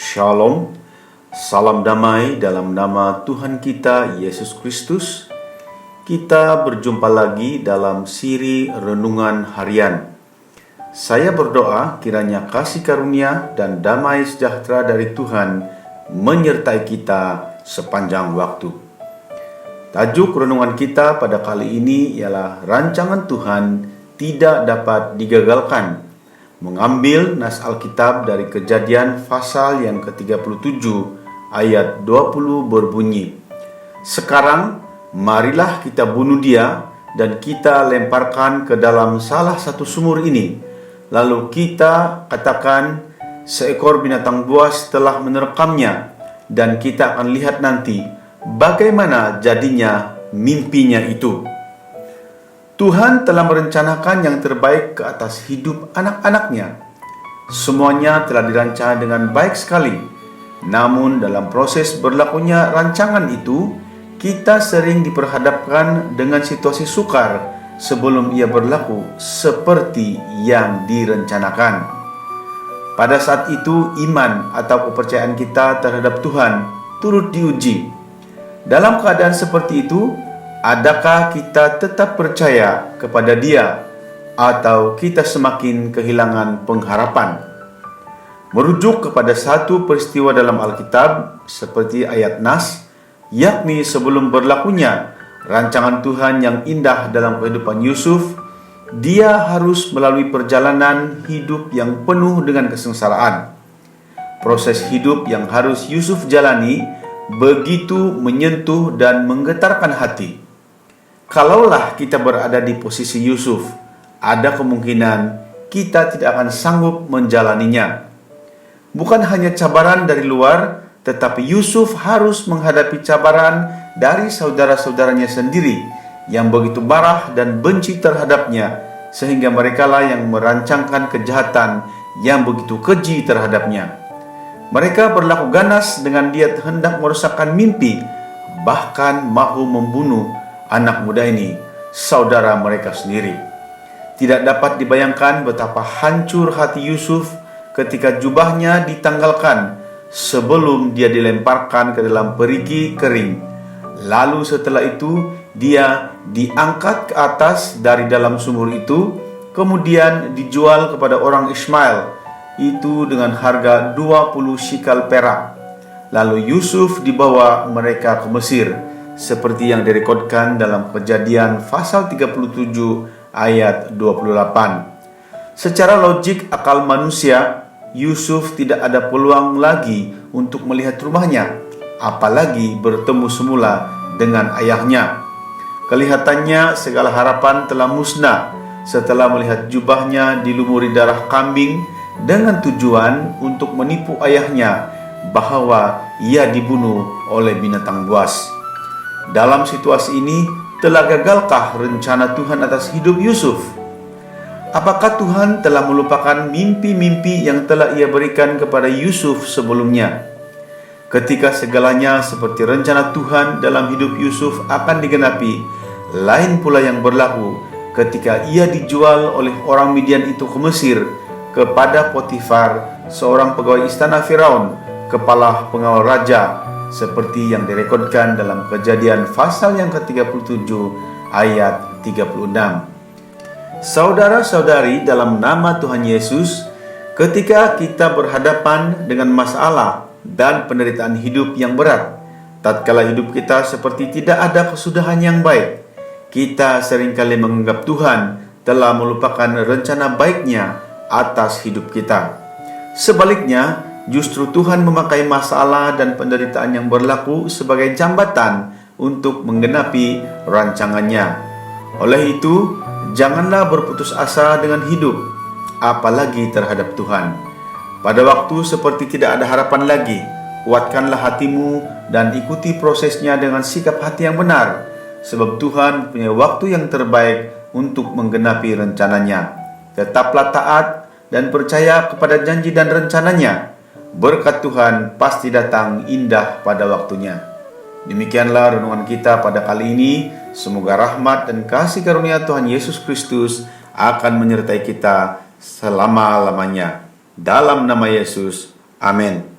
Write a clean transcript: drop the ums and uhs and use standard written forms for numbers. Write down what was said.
Shalom, salam damai dalam nama Tuhan kita Yesus Kristus. Kita berjumpa lagi dalam siri renungan harian. Saya berdoa kiranya kasih karunia dan damai sejahtera dari Tuhan menyertai kita sepanjang waktu. Tajuk renungan kita pada kali ini ialah rancangan Tuhan tidak dapat digagalkan. Mengambil nas Alkitab dari Kejadian pasal yang ke-37 ayat 20 berbunyi, "Sekarang marilah kita bunuh dia dan kita lemparkan ke dalam salah satu sumur ini. Lalu kita katakan seekor binatang buas telah menerkamnya dan kita akan lihat nanti bagaimana jadinya mimpinya itu." Tuhan telah merencanakan yang terbaik ke atas hidup anak-anaknya. Semuanya telah dirancang dengan baik sekali. Namun dalam proses berlakunya rancangan itu, kita sering diperhadapkan dengan situasi sukar sebelum ia berlaku seperti yang direncanakan. Pada saat itu, iman atau kepercayaan kita terhadap Tuhan turut diuji. Dalam keadaan seperti itu, adakah kita tetap percaya kepada Dia atau kita semakin kehilangan pengharapan? Merujuk kepada satu peristiwa dalam Alkitab seperti ayat nas, yakni sebelum berlakunya rancangan Tuhan yang indah dalam kehidupan Yusuf, dia harus melalui perjalanan hidup yang penuh dengan kesengsaraan. Proses hidup yang harus Yusuf jalani begitu menyentuh dan menggetarkan hati. Kalaulah kita berada di posisi Yusuf, ada kemungkinan kita tidak akan sanggup menjalaninya. Bukan hanya cabaran dari luar, tetapi Yusuf harus menghadapi cabaran dari saudara-saudaranya sendiri yang begitu marah dan benci terhadapnya, sehingga merekalah yang merancangkan kejahatan yang begitu keji terhadapnya. Mereka berlaku ganas dengan dia hendak merusakkan mimpi, bahkan mahu membunuh anak muda ini, saudara mereka sendiri. Tidak dapat dibayangkan betapa hancur hati Yusuf ketika jubahnya ditanggalkan sebelum dia dilemparkan ke dalam perigi kering. Lalu setelah itu dia diangkat ke atas dari dalam sumur itu, kemudian dijual kepada orang Ismail, itu dengan harga 20 shikal perak. Lalu Yusuf dibawa mereka ke Mesir, seperti yang direkodkan dalam Kejadian pasal 37 ayat 28. Secara logik akal manusia, Yusuf tidak ada peluang lagi untuk melihat rumahnya, apalagi bertemu semula dengan ayahnya. Kelihatannya segala harapan telah musnah setelah melihat jubahnya dilumuri darah kambing dengan tujuan untuk menipu ayahnya bahwa ia dibunuh oleh binatang buas. Dalam situasi ini, telah gagalkah rencana Tuhan atas hidup Yusuf? Apakah Tuhan telah melupakan mimpi-mimpi yang telah Ia berikan kepada Yusuf sebelumnya? Ketika segalanya seperti rencana Tuhan dalam hidup Yusuf akan digenapi, lain pula yang berlaku ketika ia dijual oleh orang Midian itu ke Mesir kepada Potifar, seorang pegawai istana Firaun, kepala pengawal raja, seperti yang direkodkan dalam Kejadian pasal yang ke-37 ayat 36. Saudara-saudari dalam nama Tuhan Yesus, ketika kita berhadapan dengan masalah dan penderitaan hidup yang berat, tatkala hidup kita seperti tidak ada kesudahan yang baik, kita seringkali menganggap Tuhan telah melupakan rencana baiknya atas hidup kita. Sebaliknya, justru Tuhan memakai masalah dan penderitaan yang berlaku sebagai jambatan untuk menggenapi rancangannya. Oleh itu, janganlah berputus asa dengan hidup, apalagi terhadap Tuhan. Pada waktu seperti tidak ada harapan lagi, kuatkanlah hatimu dan ikuti prosesnya dengan sikap hati yang benar, sebab Tuhan punya waktu yang terbaik untuk menggenapi rencananya. Tetaplah taat dan percaya kepada janji dan rencananya. Berkat Tuhan pasti datang indah pada waktunya. Demikianlah renungan kita pada kali ini. Semoga rahmat dan kasih karunia Tuhan Yesus Kristus akan menyertai kita selama-lamanya. Dalam nama Yesus, amin.